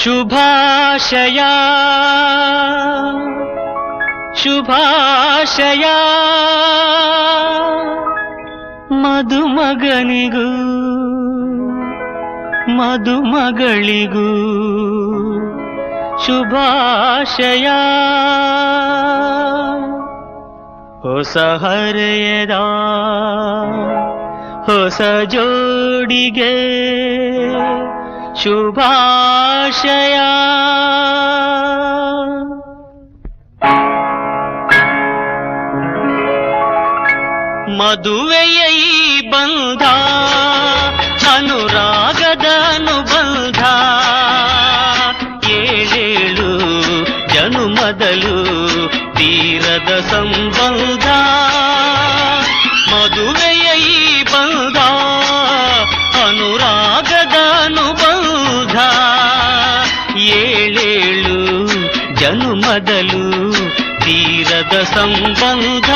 ಶುಭಾಶಯ ಶುಭಾಶಯ ಮದುಮಗನಿಗೂ ಮದುಮಗಳಿಗೂ ಶುಭಾಶಯ. ಹೊಸ ಹರೆಯದ ಹೊಸ ಜೋಡಿಗೆ ಶುಭಾಶಯ. ಮದುವೆಯ ಈ ಬಂಧ ಅನುರಾಗದ ಅನುಬಂಧ, ಏಳೇಳು ಜನುಮದಲು ತೀರದ ಸಂಬಂಧ. ಮದುವೆಯ ಈ ಬಂಧ ಅನುರಾಗದ ಅನುಬಂಧ, ಏಳೇಳು ಜನುಮದಲು ತೀರದ ಸಂಬಂಧ.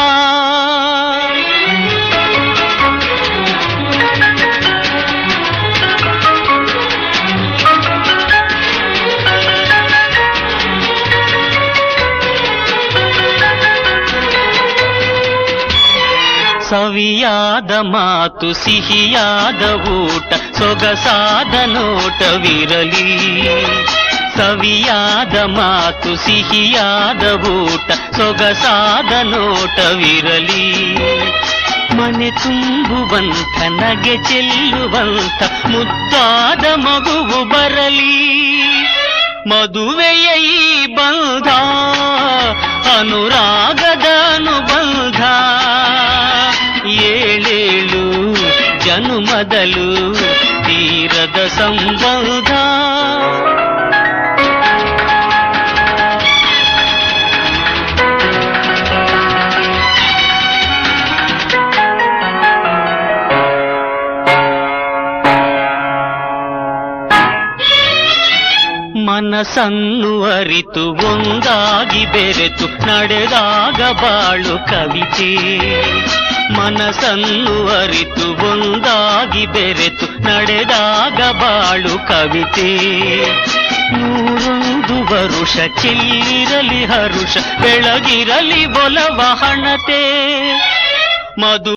ಸವಿಯಾದ ಮಾತು ಸಿಹಿಯಾದ ಊಟ ಸೊಗಸಾದ ನೋಟವಿರಲಿ. ಸವಿಯಾದ ಮಾತು ಸಿಹಿಯಾದ ಊಟ ಸೊಗಸಾದ ನೋಟವಿರಲಿ. ಮನೆ ತುಂಬುವಂಥ ನಗೆ ಚೆಲ್ಲುವಂಥ ಮುದ್ದಾದ ಮಗುವು ಬರಲಿ. ಮದುವೆಯ ಈ ಬಂಧ ಅನುರಾಗದ ಅನುಬಂಧ, ಏಳೇಳು ಜನುಮದಲು ತೀರದ ಸಂಬಂಧ. ಮನಸ್ಸನ್ನು ಅರಿತು ಒಂದಾಗಿ ಬೆರೆತು ನಡೆದಾಗ ಬಾಳು ಕವಿತೆ. ಮನಸ್ಸನ್ನು ಅರಿತು ಒಂದಾಗಿ ಬೆರೆತು ನಡೆದಾಗ ಬಾಳು ಕವಿತೆ. 101 ವರುಷ ಚೆಲ್ಲಿರಲಿ ಹರುಷ, ಬೆಳಗಿರಲಿ ಒಲವ ಹಣತೆ. ಮಧು